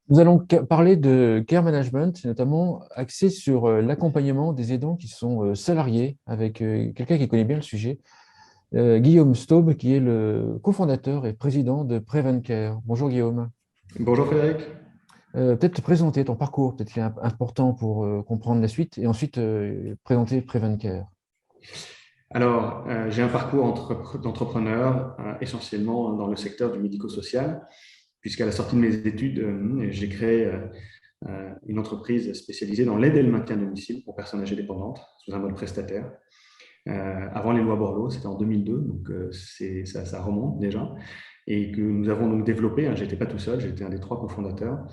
Nous allons parler de care management, notamment axé sur l'accompagnement des aidants qui sont salariés, avec quelqu'un qui connaît bien le sujet, Guillaume Staub, qui est le cofondateur et président de Prevencare. Bonjour Guillaume. Bonjour Frédéric. Peut-être te présenter ton parcours, peut-être qu'il est important pour comprendre la suite, et ensuite présenter Prevencare. Alors, j'ai un parcours d'entrepreneur essentiellement dans le secteur du médico-social, puisqu'à la sortie de mes études, j'ai créé une entreprise spécialisée dans l'aide et le maintien à domicile pour personnes âgées dépendantes sous un mode prestataire. Avant les lois Borloo, c'était en 2002, donc ça remonte déjà, et que nous avons donc développé, hein, j'étais pas tout seul, j'étais un des trois cofondateurs,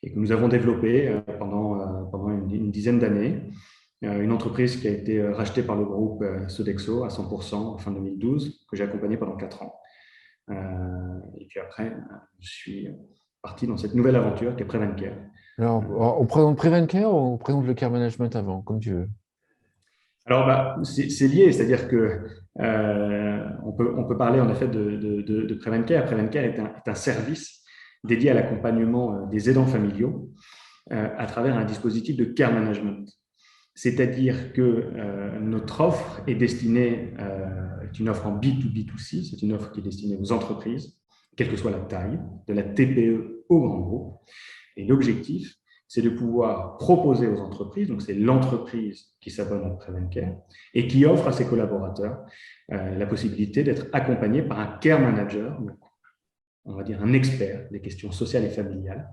et que nous avons développé pendant une dizaine d'années. Une entreprise qui a été rachetée par le groupe Sodexo à 100% en fin 2012, que j'ai accompagné pendant 4 ans. Et puis après, je suis parti dans cette nouvelle aventure qui est Prevencare. Alors, on présente Prevencare ou on présente le care management avant, comme tu veux? Alors, c'est lié, c'est-à-dire que on peut parler en effet de Prevencare. Prevencare est un service dédié à l'accompagnement des aidants familiaux à travers un dispositif de care management. C'est-à-dire que notre offre est destinée, est une offre en B2B2C, c'est une offre qui est destinée aux entreprises, quelle que soit la taille, de la TPE au grand groupe. Et l'objectif, c'est de pouvoir proposer aux entreprises, donc c'est l'entreprise qui s'abonne à Prevencare et qui offre à ses collaborateurs la possibilité d'être accompagné par un care manager, on va dire un expert des questions sociales et familiales,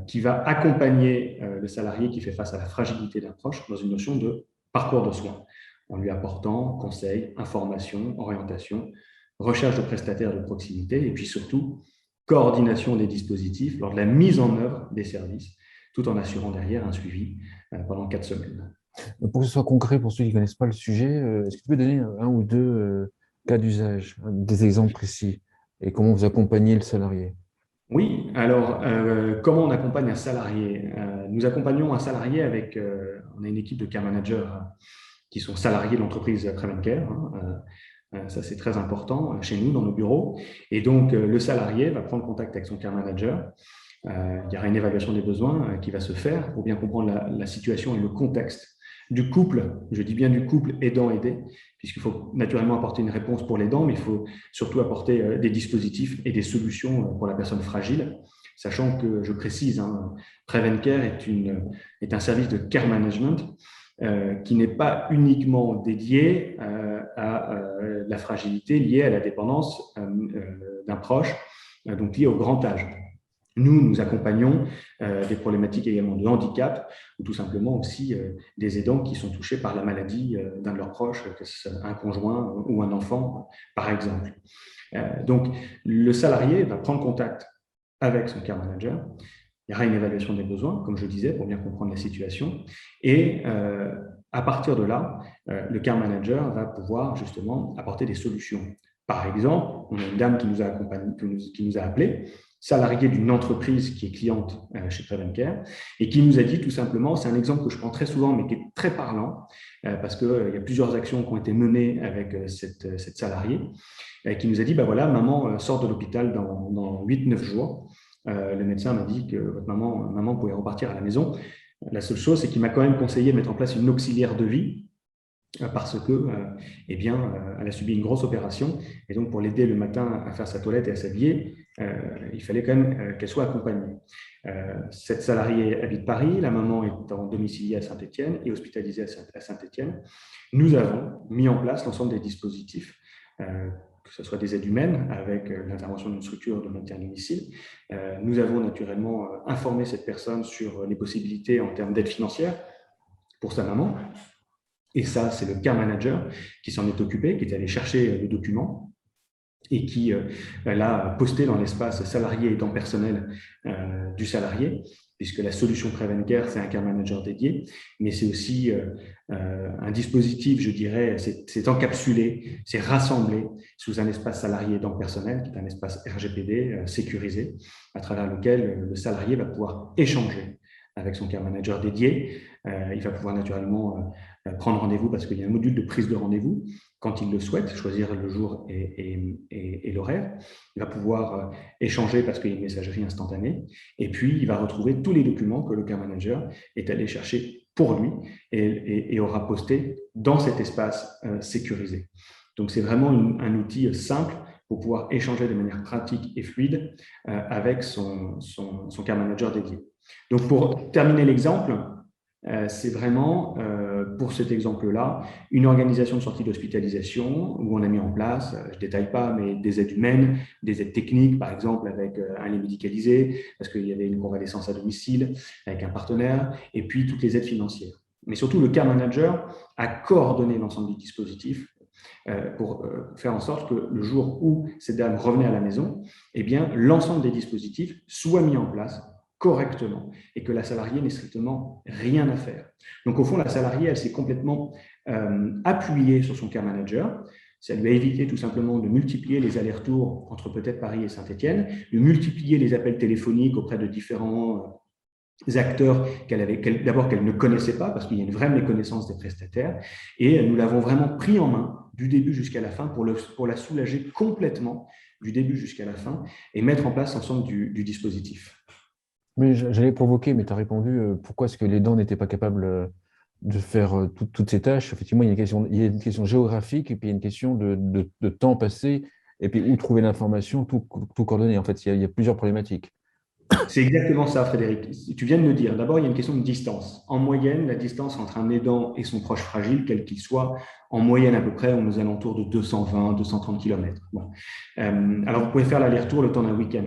qui va accompagner le salarié qui fait face à la fragilité d'un proche dans une notion de parcours de soins, en lui apportant conseils, informations, orientations, recherche de prestataires de proximité et puis surtout coordination des dispositifs lors de la mise en œuvre des services, tout en assurant derrière un suivi pendant 4 semaines. Pour que ce soit concret pour ceux qui ne connaissent pas le sujet, est-ce que tu peux donner un ou deux cas d'usage, des exemples précis, et comment vous accompagnez le salarié? Oui, alors comment on accompagne un salarié? Nous accompagnons un salarié avec, on a une équipe de care managers qui sont salariés de l'entreprise Prevencare. Ça, c'est très important chez nous, dans nos bureaux. Et donc, le salarié va prendre contact avec son care manager. Il y aura une évaluation des besoins qui va se faire pour bien comprendre la situation et le contexte du couple, je dis bien du couple aidant-aidé, puisqu'il faut naturellement apporter une réponse pour l'aidant, mais il faut surtout apporter des dispositifs et des solutions pour la personne fragile, sachant que, je précise, hein, Prevencare est un service de care management qui n'est pas uniquement dédié à la fragilité liée à la dépendance d'un proche, donc liée au grand âge. Nous accompagnons des problématiques également de handicap ou tout simplement aussi des aidants qui sont touchés par la maladie d'un de leurs proches, que ce soit un conjoint ou un enfant, par exemple. Donc, le salarié va prendre contact avec son care manager. Il y aura une évaluation des besoins, comme je disais, pour bien comprendre la situation. Et à partir de là, le care manager va pouvoir justement apporter des solutions. Par exemple, on a une dame qui nous a accompagné, qui nous a appelé, salariée d'une entreprise qui est cliente chez Prevencare, et qui nous a dit tout simplement, c'est un exemple que je prends très souvent, mais qui est très parlant, parce qu'il y a plusieurs actions qui ont été menées avec cette salariée, qui nous a dit, bah voilà, maman sort de l'hôpital dans 8-9 jours. Le médecin m'a dit que votre maman pouvait repartir à la maison. La seule chose, c'est qu'il m'a quand même conseillé de mettre en place une auxiliaire de vie parce que, eh bien, elle a subi une grosse opération et donc pour l'aider le matin à faire sa toilette et à s'habiller, il fallait quand même qu'elle soit accompagnée. Cette salariée habite Paris, la maman est en domicilié à Saint-Étienne et hospitalisée à Saint-Étienne. Nous avons mis en place l'ensemble des dispositifs que ce soit des aides humaines avec l'intervention d'une structure de maintien à domicile. Nous avons naturellement informé cette personne sur les possibilités en termes d'aide financière pour sa maman. Et ça, c'est le care manager qui s'en est occupé, qui est allé chercher le document et qui l'a posté dans l'espace salarié et temps personnel du salarié, puisque la solution Prevencare, c'est un care manager dédié, mais c'est aussi un dispositif, je dirais, c'est encapsulé, c'est rassemblé sous un espace salarié et temps personnel, qui est un espace RGPD sécurisé, à travers lequel le salarié va pouvoir échanger avec son care manager dédié. Il va pouvoir naturellement prendre rendez-vous parce qu'il y a un module de prise de rendez-vous quand il le souhaite, choisir le jour et l'horaire. Il va pouvoir échanger parce qu'il y a une messagerie instantanée. Et puis, il va retrouver tous les documents que le care manager est allé chercher pour lui et aura posté dans cet espace sécurisé. Donc, c'est vraiment un outil simple pour pouvoir échanger de manière pratique et fluide avec son care manager dédié. Donc, pour terminer l'exemple, c'est vraiment, pour cet exemple-là, une organisation de sortie d'hospitalisation où on a mis en place, je ne détaille pas, mais des aides humaines, des aides techniques, par exemple avec un lit médicalisé, parce qu'il y avait une convalescence à domicile avec un partenaire, et puis toutes les aides financières. Mais surtout, le care manager a coordonné l'ensemble du dispositif pour faire en sorte que le jour où ces dames revenaient à la maison, eh bien, l'ensemble des dispositifs soit mis en place correctement et que la salariée n'ait strictement rien à faire. Donc, au fond, la salariée, elle s'est complètement appuyée sur son care manager. Ça lui a évité tout simplement de multiplier les allers-retours entre peut-être Paris et Saint-Étienne, de multiplier les appels téléphoniques auprès de différents acteurs d'abord qu'elle ne connaissait pas, parce qu'il y a une vraie méconnaissance des prestataires, et nous l'avons vraiment pris en main du début jusqu'à la fin pour la soulager complètement du début jusqu'à la fin et mettre en place l'ensemble du dispositif. Mais j'allais provoquer, mais tu as répondu pourquoi est-ce que les dents n'étaient pas capables de faire toutes ces tâches. Effectivement, il y a une question géographique et puis il y a une question de temps passé et puis où trouver l'information, tout coordonner. En fait, il y a plusieurs problématiques. C'est exactement ça, Frédéric. Tu viens de me dire, d'abord, il y a une question de distance. En moyenne, la distance entre un aidant et son proche fragile, quel qu'il soit, en moyenne à peu près, on est aux alentours de 220, 230 km. Bon. Alors, vous pouvez faire l'aller-retour le temps d'un week-end.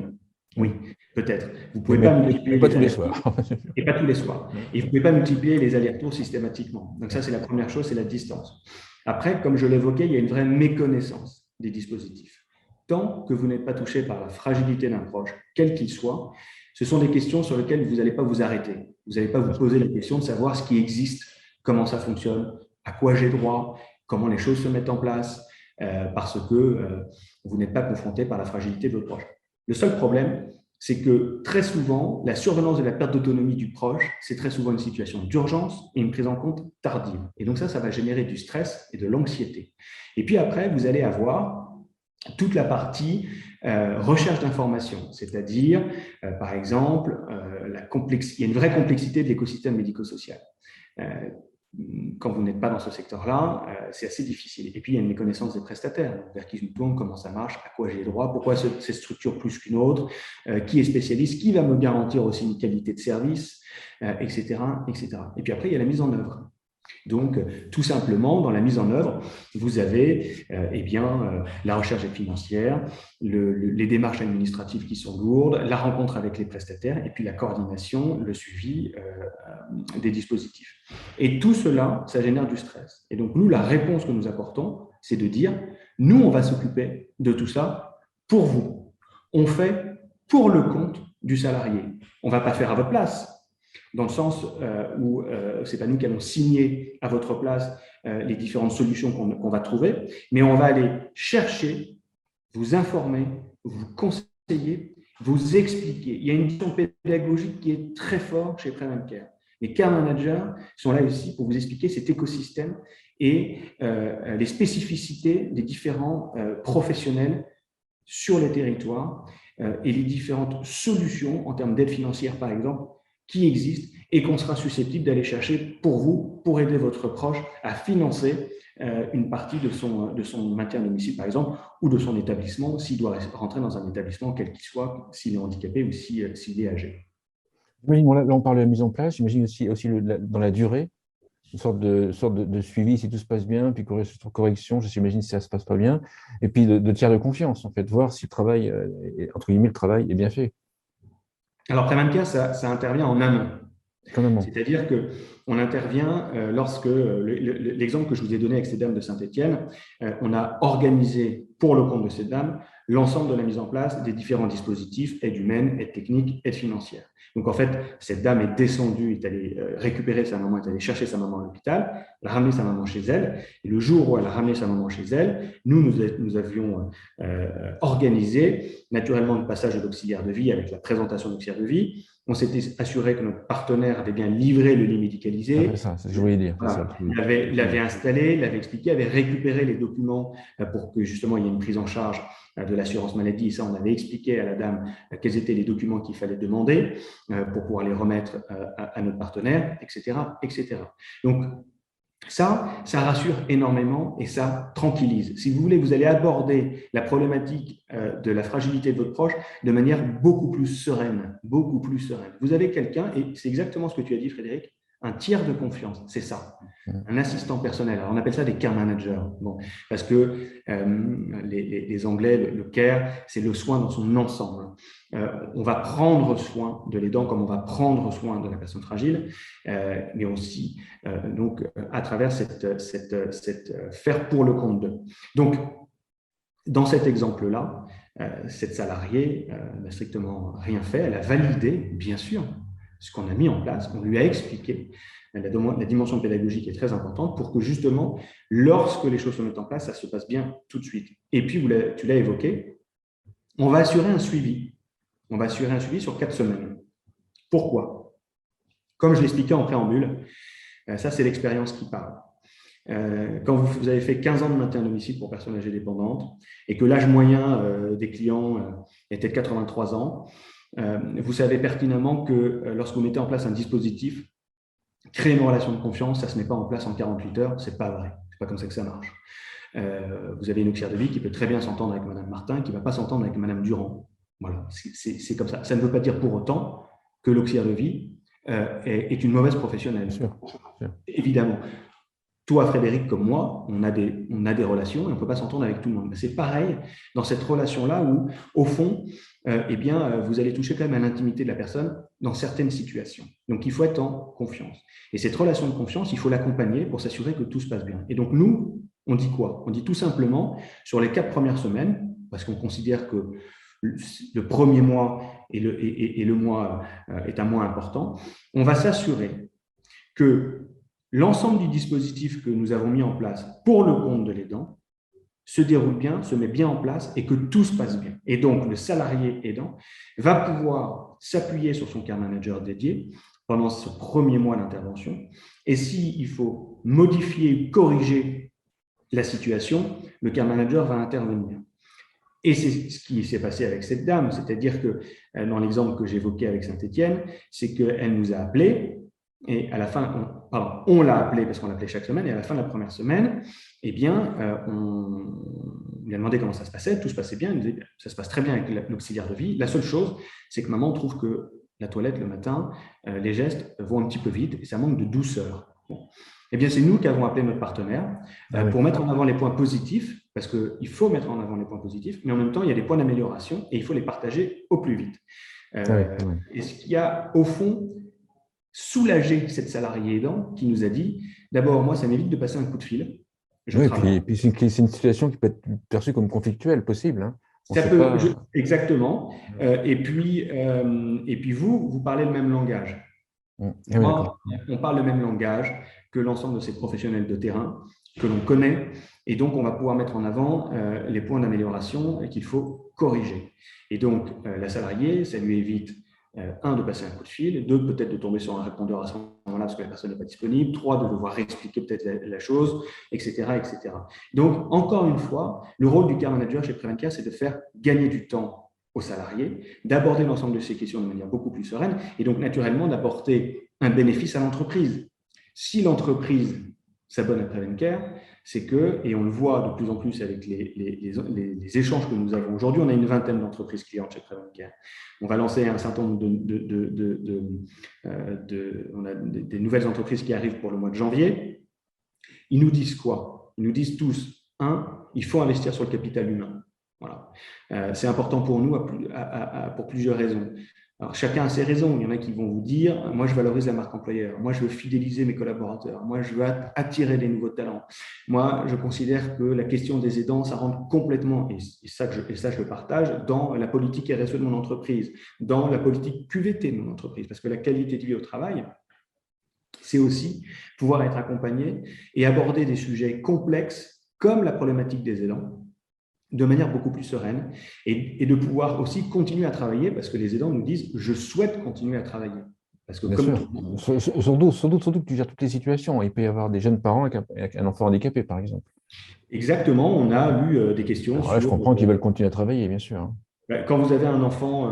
Oui, peut-être. Vous ne pouvez pas multiplier pas tous les soirs. Et pas tous les soirs. Et vous ne pouvez pas multiplier les allers-retours systématiquement. Donc ça, c'est la première chose, c'est la distance. Après, comme je l'évoquais, il y a une vraie méconnaissance des dispositifs. Tant que vous n'êtes pas touché par la fragilité d'un proche, quel qu'il soit, ce sont des questions sur lesquelles vous n'allez pas vous arrêter. Vous n'allez pas vous poser la question de savoir ce qui existe, comment ça fonctionne, à quoi j'ai droit, comment les choses se mettent en place, parce que vous n'êtes pas confronté par la fragilité de votre proche. Le seul problème, c'est que très souvent, la survenance de la perte d'autonomie du proche, c'est très souvent une situation d'urgence et une prise en compte tardive. Et donc ça va générer du stress et de l'anxiété. Et puis après, vous allez avoir toute la partie recherche d'informations, c'est-à-dire, par exemple, il y a une vraie complexité de l'écosystème médico-social. Quand vous n'êtes pas dans ce secteur-là, c'est assez difficile. Et puis, il y a une méconnaissance des prestataires, vers qui je me tourne, comment ça marche, à quoi j'ai droit, pourquoi cette structure plus qu'une autre, qui est spécialiste, qui va me garantir aussi une qualité de service, etc., etc. Et puis après, il y a la mise en œuvre. Donc, tout simplement, dans la mise en œuvre, vous avez la recherche financière, les démarches administratives qui sont lourdes, la rencontre avec les prestataires et puis la coordination, le suivi des dispositifs. Et tout cela, ça génère du stress. Et donc, nous, la réponse que nous apportons, c'est de dire, nous, on va s'occuper de tout ça pour vous. On fait pour le compte du salarié. On ne va pas faire à votre place, dans le sens où ce n'est pas nous qui allons signer à votre place les différentes solutions qu'on va trouver, mais on va aller chercher, vous informer, vous conseiller, vous expliquer. Il y a une vision pédagogique qui est très forte chez Prevent Care. Les care managers sont là aussi pour vous expliquer cet écosystème et les spécificités des différents professionnels sur les territoires et les différentes solutions en termes d'aide financière, par exemple, qui existent et qu'on sera susceptible d'aller chercher pour vous, pour aider votre proche à financer une partie de son maintien à domicile, par exemple, ou de son établissement, s'il doit rentrer dans un établissement, quel qu'il soit, s'il est handicapé ou s'il est âgé. Là, on parle de la mise en place, j'imagine aussi dans la durée, une sorte de suivi si tout se passe bien, puis correction, j'imagine si ça ne se passe pas bien, et puis de tiers de confiance, en fait, voir si le travail, entre guillemets, le travail est bien fait. Alors, Prevent Care, ça intervient en amont. C'est-à-dire qu'on intervient lorsque, l'exemple que je vous ai donné avec ces dames de Saint-Étienne, on a organisé pour le compte de ces dames l'ensemble de la mise en place des différents dispositifs, aide humaine, aide technique, aide financière. Donc en fait, cette dame est descendue, est allée récupérer sa maman, est allée chercher sa maman à l'hôpital, elle a ramené sa maman chez elle, et le jour où elle a ramené sa maman chez elle, nous avions organisé naturellement le passage de l'auxiliaire de vie avec la présentation de l'auxiliaire de vie. on s'était assuré que notre partenaire avait bien livré le lit médicalisé. C'est ça, c'est ce que je voulais dire. Voilà. Il l'avait installé, il l'avait expliqué, avait récupéré les documents pour que justement il y ait une prise en charge de l'assurance maladie. Et ça, on avait expliqué à la dame quels étaient les documents qu'il fallait demander pour pouvoir les remettre à notre partenaire, etc., etc. Donc, ça rassure énormément et ça tranquillise. Si vous voulez, vous allez aborder la problématique de la fragilité de votre proche de manière beaucoup plus sereine, beaucoup plus sereine. Vous avez quelqu'un, et c'est exactement ce que tu as dit, Frédéric, un tiers de confiance, c'est ça, un assistant personnel. Alors, on appelle ça des care managers, bon, parce que les Anglais, le care, c'est le soin dans son ensemble. On va prendre soin de l'aidant comme on va prendre soin de la personne fragile, mais aussi donc à travers cette faire pour le compte d'eux. Donc, dans cet exemple-là, cette salariée n'a strictement rien fait. Elle a validé, bien sûr, ce qu'on a mis en place. On lui a expliqué. La dimension pédagogique est très importante pour que justement, lorsque les choses se mettent en place, ça se passe bien tout de suite. Et puis, tu l'as évoqué, on va assurer un suivi. On va assurer un suivi sur 4 semaines. Pourquoi? Comme je l'expliquais en préambule, ça, c'est l'expérience qui parle. Quand vous avez fait 15 ans de maintien à domicile pour personnes âgées dépendantes et que l'âge moyen des clients était de 83 ans, vous savez pertinemment que lorsque vous mettez en place un dispositif, créer une relation de confiance, ça ne se met pas en place en 48 heures, ce n'est pas vrai. Ce n'est pas comme ça que ça marche. Vous avez une auxiliaire de vie qui peut très bien s'entendre avec Madame Martin, qui ne va pas s'entendre avec Madame Durand. Voilà, c'est comme ça. Ça ne veut pas dire pour autant que l'auxiliaire de vie est une mauvaise professionnelle. Bien sûr. Évidemment. Toi, Frédéric, comme moi, on a des relations et on ne peut pas s'entendre avec tout le monde. C'est pareil dans cette relation-là où, au fond, vous allez toucher quand même à l'intimité de la personne dans certaines situations. Donc, il faut être en confiance. Et cette relation de confiance, il faut l'accompagner pour s'assurer que tout se passe bien. Et donc, nous, on dit quoi? On dit tout simplement, sur les 4 premières semaines, parce qu'on considère que le premier mois et le mois est un mois important, on va s'assurer que l'ensemble du dispositif que nous avons mis en place pour le compte de l'aidant se déroule bien, se met bien en place et que tout se passe bien. Et donc, le salarié aidant va pouvoir s'appuyer sur son care manager dédié pendant ce premier mois d'intervention. Et s'il faut modifier ou corriger la situation, le care manager va intervenir. Et c'est ce qui s'est passé avec cette dame, c'est-à-dire que dans l'exemple que j'évoquais avec Saint-Étienne, c'est qu'elle nous a appelés. Et à la fin, on l'a appelé parce qu'on l'appelait chaque semaine, et à la fin de la première semaine, on lui a demandé comment ça se passait, tout se passait bien, il nous disait ça se passe très bien avec l'auxiliaire de vie. La seule chose, c'est que maman trouve que la toilette le matin, les gestes vont un petit peu vite et ça manque de douceur. Bon. Eh bien, c'est nous qui avons appelé notre partenaire pour mettre en avant les points positifs, parce qu'il faut mettre en avant les points positifs, mais en même temps, il y a des points d'amélioration et il faut les partager au plus vite. Et ce qui a, au fond, soulager cette salariée aidant qui nous a dit, d'abord, moi, ça m'évite de passer un coup de fil. Et puis c'est une situation qui peut être perçue comme conflictuelle, possible. Hein. Exactement. Et puis vous parlez le même langage. Moi, on parle le même langage que l'ensemble de ces professionnels de terrain que l'on connaît. Et donc, on va pouvoir mettre en avant les points d'amélioration qu'il faut corriger. Et donc, la salariée, ça lui évite de passer un coup de fil, 2, peut-être de tomber sur un répondeur à ce moment-là parce que la personne n'est pas disponible, 3, de devoir expliquer peut-être la chose, etc., etc. Donc, encore une fois, le rôle du care manager chez Prevencare, c'est de faire gagner du temps aux salariés, d'aborder l'ensemble de ces questions de manière beaucoup plus sereine et donc naturellement d'apporter un bénéfice à l'entreprise. Si l'entreprise s'abonne à Prevencare, c'est que, et on le voit de plus en plus avec les échanges que nous avons aujourd'hui, on a une vingtaine d'entreprises clientes chez Prevencare. On va lancer un certain nombre on a des nouvelles entreprises qui arrivent pour le mois de janvier. Ils nous disent quoi? Ils nous disent tous, il faut investir sur le capital humain. Voilà. C'est important pour nous pour plusieurs raisons. Alors, chacun a ses raisons. Il y en a qui vont vous dire, moi, je valorise la marque employeur. Moi, je veux fidéliser mes collaborateurs. Moi, je veux attirer des nouveaux talents. Moi, je considère que la question des aidants, ça rentre complètement, et ça, je le partage, dans la politique RSE de mon entreprise, dans la politique QVT de mon entreprise, parce que la qualité de vie au travail, c'est aussi pouvoir être accompagné et aborder des sujets complexes comme la problématique des aidants, de manière beaucoup plus sereine et de pouvoir aussi continuer à travailler parce que les aidants nous disent « je souhaite continuer à travailler ». Parce que Bien comme tout sûr. le monde, Surtout que tu gères toutes les situations. Il peut y avoir des jeunes parents avec un enfant handicapé, par exemple. exactement, on a eu des questions Alors là, je sur comprends qu'ils veulent continuer à travailler, bien sûr, hein. quand vous avez un enfant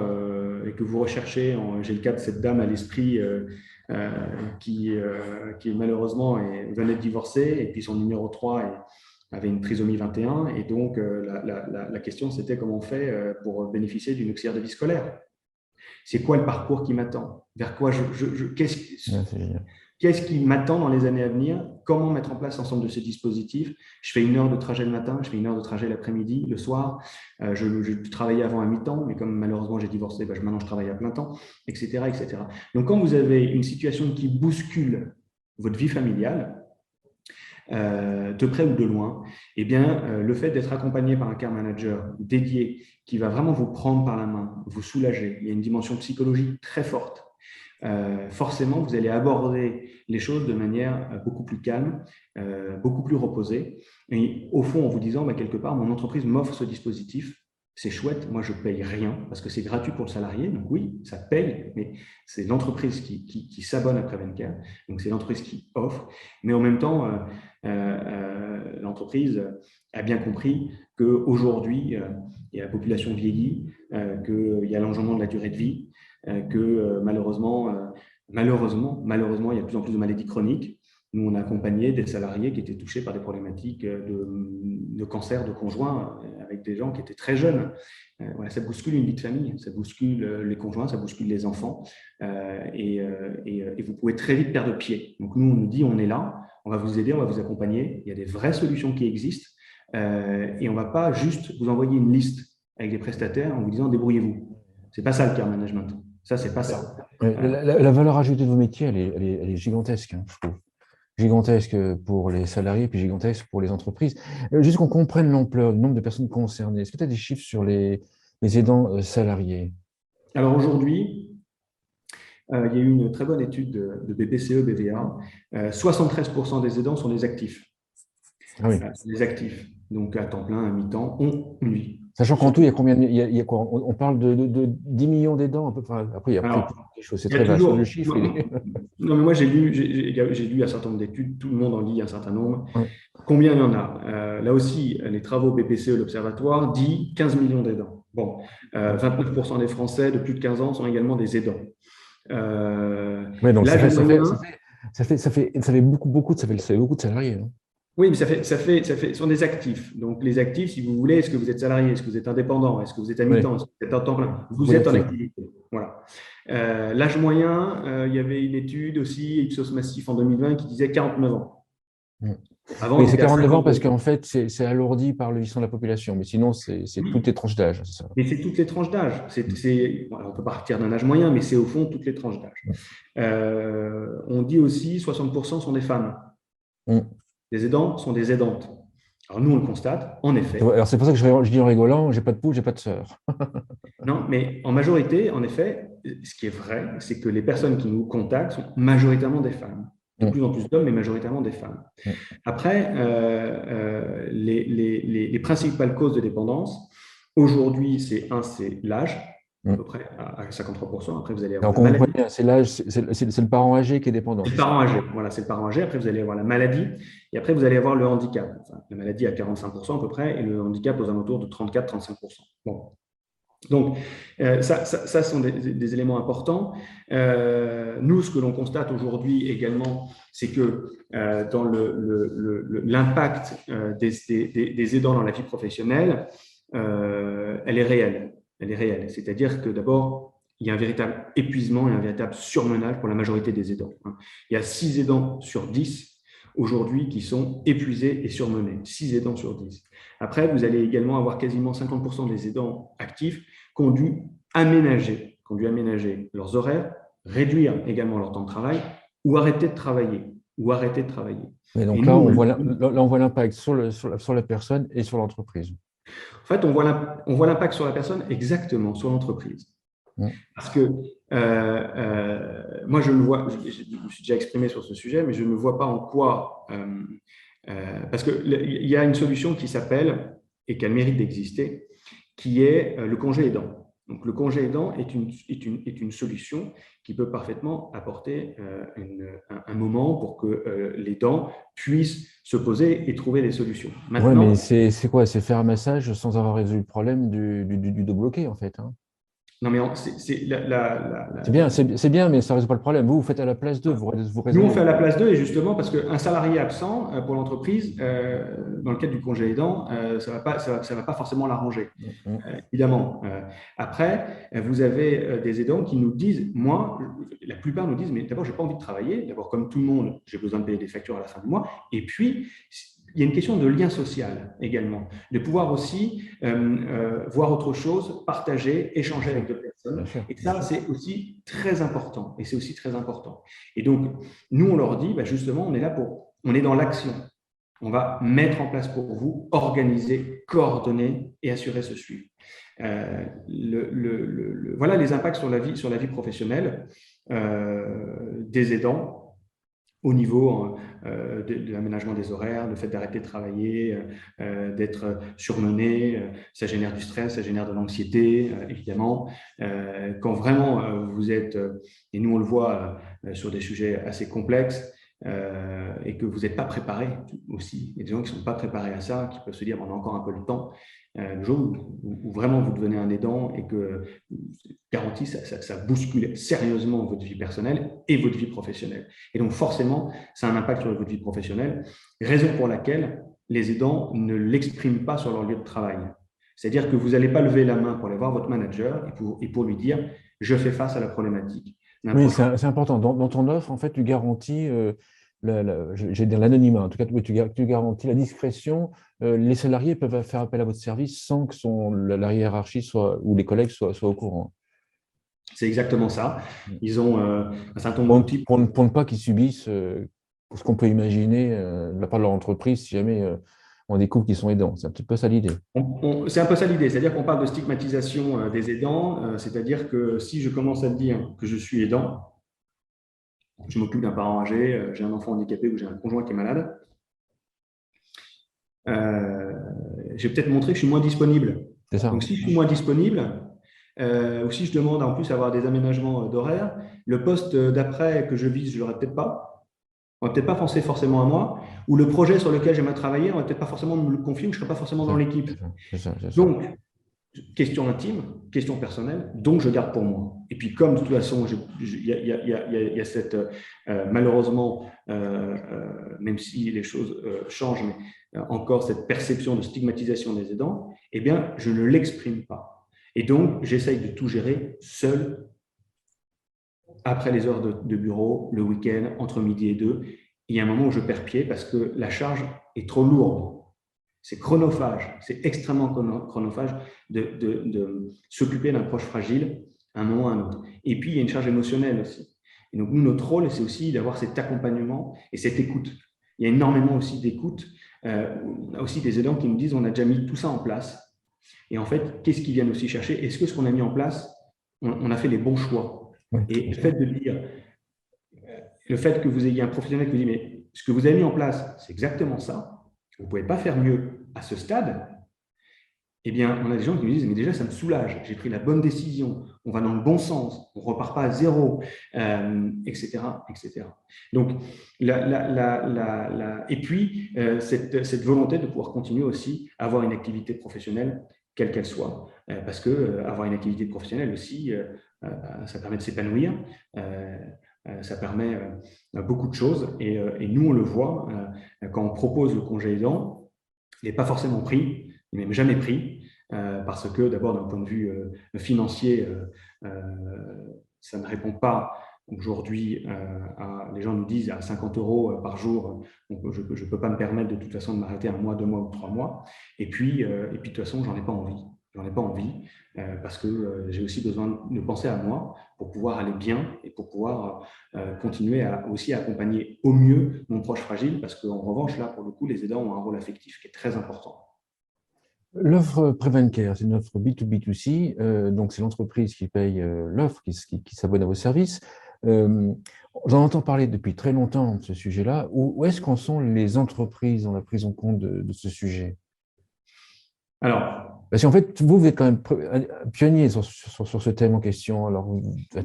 et que vous recherchez, j'ai le cas de cette dame à l'esprit euh, qui malheureusement venait de divorcer et puis son numéro 3 avait une trisomie 21 et donc la question c'était comment on fait pour bénéficier d'une auxiliaire de vie scolaire. C'est quoi le parcours qui m'attend? Vers quoi Ouais, c'est génial. qu'est-ce qui m'attend dans les années à venir? Comment mettre en place l'ensemble de ces dispositifs? Je fais 1 heure de trajet le matin, je fais 1 heure de trajet l'après-midi, le soir. Je travaillais avant à mi-temps, mais comme malheureusement j'ai divorcé, maintenant je travaille à plein temps, etc., etc. Donc quand vous avez une situation qui bouscule votre vie familiale, de près ou de loin, eh bien, le fait d'être accompagné par un care manager dédié qui va vraiment vous prendre par la main, vous soulager, il y a une dimension psychologique très forte. Forcément, vous allez aborder les choses de manière beaucoup plus calme, beaucoup plus reposée. Et au fond, en vous disant, quelque part, mon entreprise m'offre ce dispositif, c'est chouette, moi je ne paye rien parce que c'est gratuit pour le salarié. Donc oui, ça paye, mais c'est l'entreprise qui s'abonne à Prevencare. Donc c'est l'entreprise qui offre. Mais en même temps, l'entreprise a bien compris qu'aujourd'hui, la population vieillit, qu'il y a l'allongement de la durée de vie, que malheureusement, il y a de plus en plus de maladies chroniques. Nous, on a accompagné des salariés qui étaient touchés par des problématiques de cancer de conjoint avec des gens qui étaient très jeunes. Voilà, ça bouscule une vie de famille, ça bouscule les conjoints, ça bouscule les enfants et vous pouvez très vite perdre pied. Donc nous, on nous dit, on est là, on va vous aider, on va vous accompagner. Il y a des vraies solutions qui existent et on ne va pas juste vous envoyer une liste avec des prestataires en vous disant débrouillez-vous. Ce n'est pas ça le care management. Ça, c'est pas ça. La valeur ajoutée de vos métiers, elle est gigantesque, hein, je trouve. Gigantesque pour les salariés, puis gigantesque pour les entreprises. Juste qu'on comprenne l'ampleur, le nombre de personnes concernées. Est-ce que tu as des chiffres sur les aidants salariés? Alors aujourd'hui, il y a eu une très bonne étude de BPCE-BVA. 73% des aidants sont des actifs. Ah oui. Les actifs, donc à temps plein, à mi-temps, ont une vie. Sachant qu'en tout, il y a combien il y a quoi? On parle de 10 millions d'aidants à peu près. Après, il y a Alors, des choses, c'est il y a très vaste. Le toujours. chiffre, Non, mais moi, j'ai lu un certain nombre d'études, tout le monde en lit un certain nombre. Ouais. Combien il y en a? Là aussi, les travaux BPCE, l'Observatoire, dit 15 millions d'aidants. Bon, 29% des Français de plus de 15 ans sont également des aidants. Ouais, donc L'âge moyen. ça fait beaucoup de salariés, non? Oui, mais ce sont des actifs. Donc, les actifs, si vous voulez, est-ce que vous êtes salarié? Est-ce que vous êtes indépendant? Est-ce que vous êtes à Oui, mi-temps? Est-ce que vous êtes à temps plein? Vous oui, êtes en actif. activité. Voilà. L'âge moyen, il y avait une étude aussi, Ipsos Massif en 2020, qui disait 49 ans. Mm. Avant, on Oui, c'est était à 49 ans parce 52. qu'en fait, c'est alourdi par le vieillissement de la population. Mais sinon, c'est toutes Oui, les tranches d'âge, c'est ça. mais c'est toutes les tranches d'âge. On peut partir d'un âge moyen, mais c'est au fond toutes les tranches d'âge. On dit aussi 60% sont des femmes. Mm. Les aidants sont des aidantes. Alors nous, on le constate, en effet. Alors, c'est pour ça que je dis en rigolant, j'ai pas de pouce, j'ai pas de sœur. Non, mais en majorité, en effet, ce qui est vrai, c'est que les personnes qui nous contactent sont majoritairement des femmes. De Mm. plus en plus d'hommes, mais majoritairement des femmes. Mm. Après, les principales causes de dépendance, aujourd'hui, c'est l'âge, à Mm. peu près à 53%. Après, vous allez avoir Donc, la on comprend maladie. bien, c'est l'âge, c'est le parent âgé qui est dépendant, C'est le c'est ça. parent âgé. Voilà, c'est le parent âgé. Après, vous allez avoir la maladie. Et après, vous allez avoir le handicap. Enfin, la maladie à 45% à peu près, et le handicap aux alentours de 34-35%. Bon. Donc, ça sont des éléments importants. Nous, ce que l'on constate aujourd'hui également, c'est que dans l'impact des aidants dans la vie professionnelle, elle est réelle. Elle est réelle. C'est-à-dire que d'abord, il y a un véritable épuisement et un véritable surmenage pour la majorité des aidants. Il y a 6 aidants sur 10 aujourd'hui qui sont épuisés et surmenés. 6 aidants sur 10. Après, vous allez également avoir quasiment 50% des aidants actifs qui ont dû aménager leurs horaires, réduire également leur temps de travail ou arrêter de travailler. Et Et donc là, nous, on voit l'impact sur la personne et sur l'entreprise. en fait, on voit l'impact sur la personne exactement, sur l'entreprise. Mm. Parce que moi, je me suis déjà exprimé sur ce sujet, mais je ne vois pas en quoi, parce qu'il y a une solution qui s'appelle et qui a le mérite d'exister, qui est le congé aidant. Donc, le congé aidant est une solution qui peut parfaitement apporter un moment pour que l'aidant puisse se poser et trouver des solutions. Ouais, mais Maintenant, c'est quoi? C'est faire un massage sans avoir résolu le problème du dos bloqué, en fait, hein. non, mais c'est C'est bien, c'est bien, mais ça ne résout pas le problème. Vous faites à la place d'eux, vous nous, on résolvez fait le à la problème. place d'eux, et justement, parce qu'un salarié absent pour l'entreprise, dans le cadre du congé aidant, ça va pas forcément l'arranger, Mhm. évidemment. Après, vous avez des aidants qui nous disent, moi, la plupart nous disent, mais d'abord, j'ai pas envie de travailler. D'abord, comme tout le monde, j'ai besoin de payer des factures à la fin du mois. Et puis, il y a une question de lien social également, de pouvoir aussi voir autre chose, partager, Bien échanger sûr, avec d'autres personnes. bien sûr, Et bien ça, sûr. c'est aussi très important. Et c'est aussi très important. Et donc, nous, on leur dit, bah, justement, on est dans l'action. On va mettre en place pour vous, organiser, coordonner et assurer ce suivi. Voilà les impacts sur la vie professionnelle des aidants au niveau de l'aménagement des horaires, le fait d'arrêter de travailler, d'être surmené, ça génère du stress, ça génère de l'anxiété, évidemment. Quand vraiment vous êtes, et nous on le voit sur des sujets assez complexes, et que vous n'êtes pas préparé aussi. Il y a des gens qui ne sont pas préparés à ça, qui peuvent se dire on a encore un peu le temps. Le jour où vraiment vous devenez un aidant et que garantie, ça bouscule sérieusement votre vie personnelle et votre vie professionnelle. Et donc forcément, ça a un impact sur votre vie professionnelle, raison pour laquelle les aidants ne l'expriment pas sur leur lieu de travail. C'est-à-dire que vous n'allez pas lever la main pour aller voir votre manager et pour lui dire « je fais face à la problématique d'un Oui, proche ». c'est important. Dans ton offre, en fait, tu garantis, je vais dire l'anonymat. En tout cas, oui, tu garantis la discrétion. Les salariés peuvent faire appel à votre service sans que la hiérarchie soit, ou les collègues soient au courant. C'est exactement ça. Ils ont un certain nombre Pour, d'outils. pour ne pas qu'ils subissent ce qu'on peut imaginer de la part de leur entreprise si jamais on découvre qu'ils sont aidants. C'est un petit peu ça l'idée. C'est un peu ça l'idée, c'est-à-dire qu'on parle de stigmatisation des aidants, c'est-à-dire que si je commence à dire que je suis aidant, je m'occupe d'un parent âgé, j'ai un enfant handicapé ou j'ai un conjoint qui est malade, euh, je vais peut-être montrer que je suis moins disponible. C'est ça. Donc, si je suis moins disponible, ou si je demande en plus à avoir des aménagements d'horaire, le poste d'après que je vise, je ne l'aurai peut-être pas. On ne va peut-être pas penser forcément à moi, ou le projet sur lequel j'aimerais travailler, on ne va peut-être pas forcément me le confier, ou je ne serai pas forcément C'est dans ça. l'équipe. C'est ça. Donc, question intime, question personnelle, donc je garde pour moi. Et puis comme de toute façon, il y a cette, malheureusement, même si les choses changent, mais encore cette perception de stigmatisation des aidants, eh bien, je ne l'exprime pas. Et donc, j'essaye de tout gérer seul, après les heures de bureau, le week-end, entre midi et deux. Il y a un moment où je perds pied parce que la charge est trop lourde. C'est chronophage, c'est extrêmement chronophage de s'occuper d'un proche fragile à un moment ou à un autre. Et puis, il y a une charge émotionnelle aussi. Et donc, nous, notre rôle, c'est aussi d'avoir cet accompagnement et cette écoute. Il y a énormément aussi d'écoute. On a aussi des aidants qui nous disent on a déjà mis tout ça en place. Et en fait, qu'est-ce qu'ils viennent aussi chercher? Est-ce que ce qu'on a mis en place, on a fait les bons choix? Oui, Et bien le sûr. fait de dire, le fait que vous ayez un professionnel qui vous dit mais ce que vous avez mis en place, c'est exactement ça. Vous ne pouvez pas faire mieux à ce stade. Eh bien, on a des gens qui me disent, mais déjà, ça me soulage, j'ai pris la bonne décision, on va dans le bon sens, on ne repart pas à zéro, etc., etc. Donc, et puis, cette volonté de pouvoir continuer aussi à avoir une activité professionnelle, quelle qu'elle soit, parce que avoir une activité professionnelle aussi, ça permet de s'épanouir, ça permet beaucoup de choses, et nous, on le voit, quand on propose le congé aidant, il n'est pas forcément pris, il n'est même jamais pris, parce que d'abord, d'un point de vue financier, ça ne répond pas aujourd'hui les gens nous disent à 50 euros par jour, je ne peux pas me permettre de toute façon de m'arrêter un mois, 2 mois ou 3 mois. Et puis de toute façon, j'en ai pas envie. J'en ai pas envie parce que j'ai aussi besoin de penser à moi pour pouvoir aller bien et pour pouvoir continuer à aussi accompagner au mieux mon proche fragile parce qu'en revanche, là, pour le coup, les aidants ont un rôle affectif qui est très important. L'offre Prevencare, c'est une offre B2B2C, donc c'est l'entreprise qui paye l'offre, qui s'abonne à vos services. J'en entends parler depuis très longtemps de ce sujet-là. Où est-ce qu'en sont les entreprises dans la prise en compte de ce sujet? Alors, Parce qu'en fait, vous êtes quand même pionnier sur ce thème en question. Alors,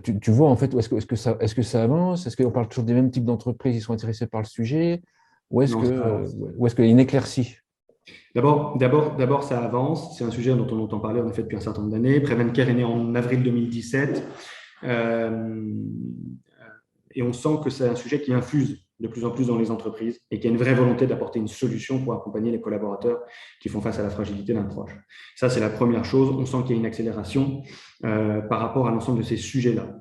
tu vois, en fait, est-ce que ça avance? Est-ce qu'on parle toujours des mêmes types d'entreprises qui sont intéressées par le sujet? Ou est-ce non, que, ça avance. ou est-ce qu'il y a une éclaircie? D'abord, ça avance. C'est un sujet dont on entend parler en effet depuis un certain nombre d'années. Prevencare est né en avril 2017. Euh, et on sent que c'est un sujet qui infuse de plus en plus dans les entreprises et qu'il y a une vraie volonté d'apporter une solution pour accompagner les collaborateurs qui font face à la fragilité d'un proche. Ça, c'est la première chose. On sent qu'il y a une accélération par rapport à l'ensemble de ces sujets-là.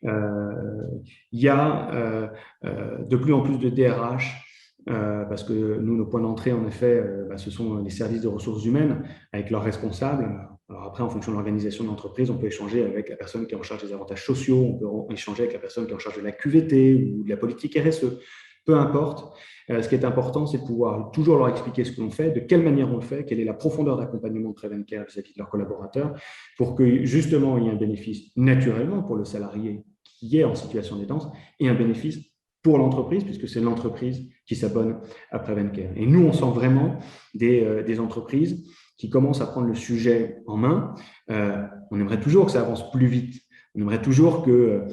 Il y a de plus en plus de DRH parce que nous, nos points d'entrée, en effet, ce sont les services de ressources humaines avec leurs responsables. Alors après, en fonction de l'organisation de l'entreprise, on peut échanger avec la personne qui est en charge des avantages sociaux, on peut échanger avec la personne qui est en charge de la QVT ou de la politique RSE. Peu importe. Ce qui est important, c'est de pouvoir toujours leur expliquer ce que l'on fait, de quelle manière on le fait, quelle est la profondeur d'accompagnement de Prevencare vis-à-vis de leurs collaborateurs, pour que justement il y ait un bénéfice naturellement pour le salarié qui est en situation d'aidance et un bénéfice pour l'entreprise, puisque c'est l'entreprise qui s'abonne à Prevencare. Et nous, on sent vraiment des entreprises qui commencent à prendre le sujet en main. On aimerait toujours que ça avance plus vite. On aimerait toujours que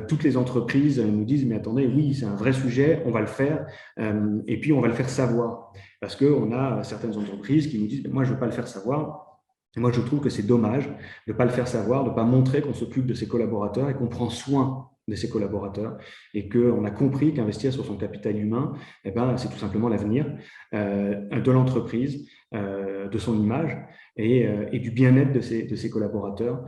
toutes les entreprises nous disent « mais attendez, oui, c'est un vrai sujet, on va le faire, et puis on va le faire savoir ». Parce qu'on a certaines entreprises qui nous disent « moi, je ne veux pas le faire savoir ». Et moi, je trouve que c'est dommage de ne pas le faire savoir, de ne pas montrer qu'on s'occupe de ses collaborateurs et qu'on prend soin de ses collaborateurs et qu'on a compris qu'investir sur son capital humain, c'est tout simplement l'avenir de l'entreprise, de son image et du bien-être de ses collaborateurs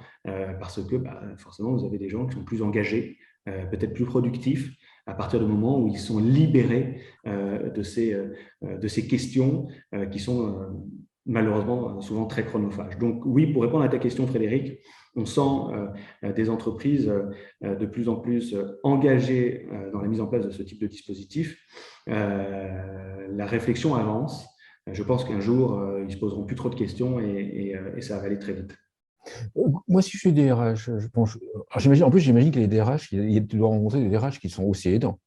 parce que forcément, vous avez des gens qui sont plus engagés, peut-être plus productifs à partir du moment où ils sont libérés de ces questions qui sont malheureusement souvent très chronophages. Donc oui, pour répondre à ta question, Frédéric, on sent des entreprises de plus en plus engagées dans la mise en place de ce type de dispositif. La réflexion avance. Je pense qu'un jour, ils ne se poseront plus trop de questions et ça va aller très vite. Moi, si je suis DRH, en plus, j'imagine que les DRH, tu dois rencontrer des DRH qui sont aussi aidants.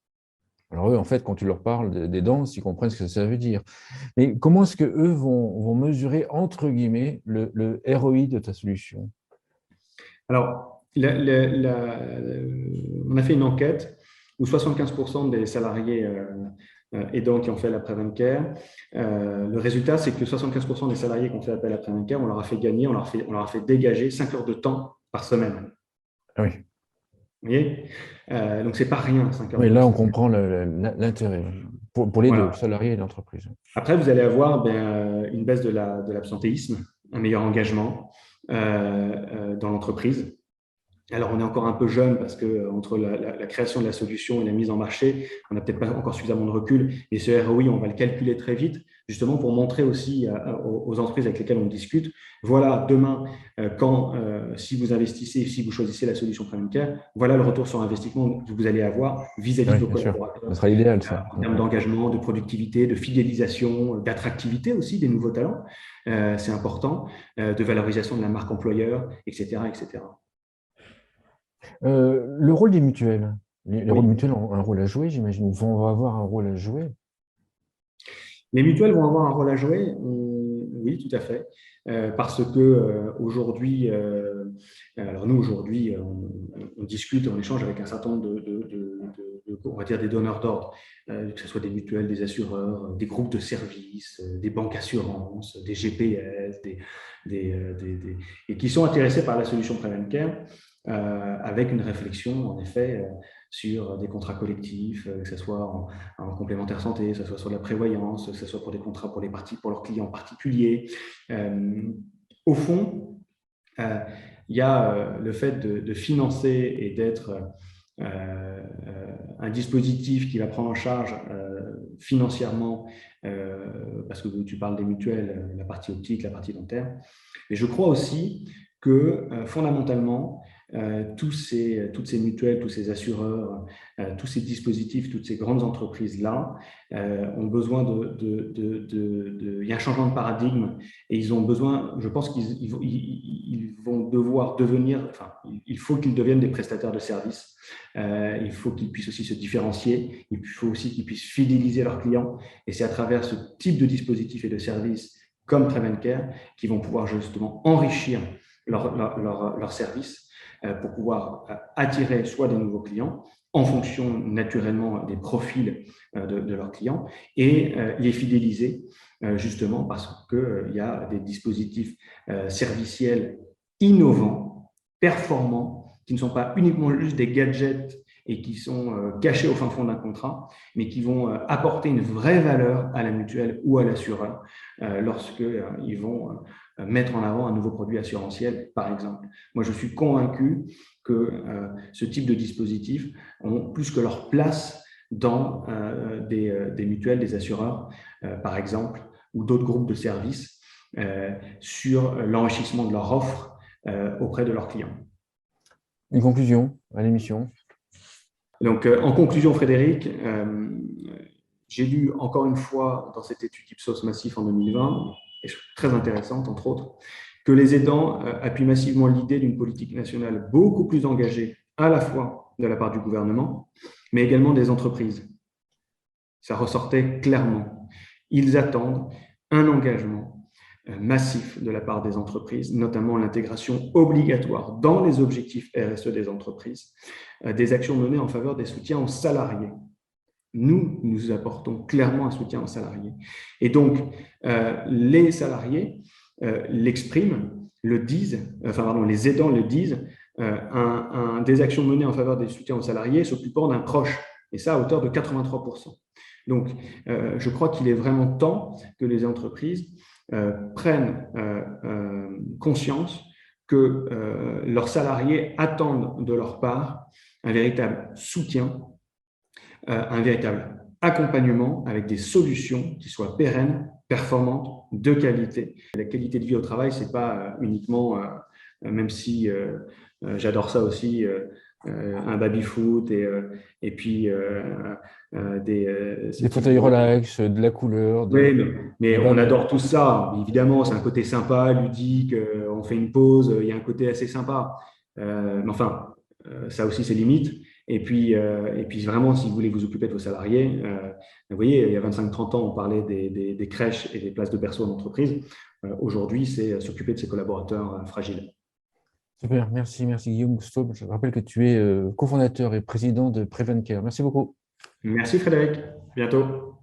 Alors eux, en fait, quand tu leur parles des dents, ils comprennent ce que ça veut dire. Mais comment est-ce qu'eux vont mesurer, entre guillemets, le ROI de ta solution? Alors, on a fait une enquête où 75% des salariés aidants qui ont fait la Prevencare, le résultat, c'est que 75% des salariés qui ont fait appel à Prevencare, on leur a fait gagner, on leur a fait dégager 5 heures de temps par semaine. Ah oui. Vous voyez donc, ce n'est pas rien, 5 heures Oui, de là, temps. on comprend l'intérêt pour les deux, Voilà. salariés et l'entreprise. Après, vous allez avoir une baisse de l'absentéisme, un meilleur engagement dans l'entreprise. Alors, on est encore un peu jeune parce que entre la création de la solution et la mise en marché, on n'a peut-être pas encore suffisamment de recul. Et ce ROI, on va le calculer très vite, justement pour montrer aussi aux entreprises avec lesquelles on discute, voilà, demain, si vous investissez, si vous choisissez la solution Prevencare, voilà le retour sur investissement que vous allez avoir vis-à-vis Oui, de vos bien sûr. collaborateurs Ce sera idéal, ça. en termes d'engagement, de productivité, de fidélisation, d'attractivité aussi des nouveaux talents. C'est important, de valorisation de la marque employeur, etc., etc. Le rôle des mutuelles. Les rôles Oui. mutuels ont un rôle à jouer, j'imagine, ou vont avoir un rôle à jouer. Les mutuelles vont avoir un rôle à jouer, oui, tout à fait, parce que aujourd'hui, alors nous aujourd'hui, on discute, on échange avec un certain nombre on va dire des donneurs d'ordre, que ce soit des mutuelles, des assureurs, des groupes de services, des banques assurances, des GPS, et qui sont intéressés par la solution Prevencare, avec une réflexion en effet sur des contrats collectifs, que ce soit en complémentaire santé, que ce soit sur la prévoyance, que ce soit pour des contrats pour leurs clients particuliers. Au fond, il y a le fait de financer et d'être un dispositif qui va prendre en charge financièrement, parce que tu parles des mutuelles, la partie optique, la partie dentaire. Mais je crois aussi que fondamentalement, toutes ces mutuelles, tous ces assureurs, tous ces dispositifs, toutes ces grandes entreprises-là ont besoin il y a un changement de paradigme et ils ont besoin, je pense qu'ils vont devoir devenir, enfin, il faut qu'ils deviennent des prestataires de services. Il faut qu'ils puissent aussi se différencier. Il faut aussi qu'ils puissent fidéliser leurs clients. Et c'est à travers ce type de dispositif et de services comme Prevencare qui vont pouvoir justement enrichir leur service pour pouvoir attirer soit des nouveaux clients en fonction naturellement des profils de leurs clients et les fidéliser justement parce qu'il y a des dispositifs serviciels innovants, performants, qui ne sont pas uniquement juste des gadgets et qui sont cachés au fin fond d'un contrat, mais qui vont apporter une vraie valeur à la mutuelle ou à l'assureur lorsqu'ils vont mettre en avant un nouveau produit assurantiel, par exemple. Moi, je suis convaincu que ce type de dispositifs ont plus que leur place dans des mutuelles, des assureurs, par exemple, ou d'autres groupes de services sur l'enrichissement de leur offre auprès de leurs clients. Une conclusion à l'émission? Donc, en conclusion, Frédéric, j'ai lu encore une fois dans cette étude Ipsos Massif en 2020, et très intéressante entre autres, que les aidants appuient massivement l'idée d'une politique nationale beaucoup plus engagée à la fois de la part du gouvernement, mais également des entreprises. Ça ressortait clairement. Ils attendent un engagement massif de la part des entreprises, notamment l'intégration obligatoire dans les objectifs RSE des entreprises, des actions menées en faveur des soutiens aux salariés. Nous apportons clairement un soutien aux salariés. Et donc, les salariés l'expriment, le disent, les aidants le disent, des actions menées en faveur des soutiens aux salariés s'occupant d'un proche, et ça à hauteur de 83%. Donc, je crois qu'il est vraiment temps que les entreprises prennent conscience que leurs salariés attendent de leur part un véritable soutien, un véritable accompagnement avec des solutions qui soient pérennes, performantes, de qualité. La qualité de vie au travail, ce n'est pas uniquement, même si j'adore ça aussi, un baby-foot et puis des fauteuils relax, de la couleur. Oui, mais on adore tout ça. Évidemment, c'est un côté sympa, ludique, on fait une pause, il y a un côté assez sympa. Mais enfin, ça aussi, c'est limite. Et puis vraiment, si vous voulez vous occuper de vos salariés, vous voyez, il y a 25-30 ans, on parlait des crèches et des places de berceau en entreprise. Aujourd'hui, c'est s'occuper de ses collaborateurs fragiles. Super, merci Guillaume Staub. Je rappelle que tu es cofondateur et président de Prevencare. Merci beaucoup. Merci Frédéric, à bientôt.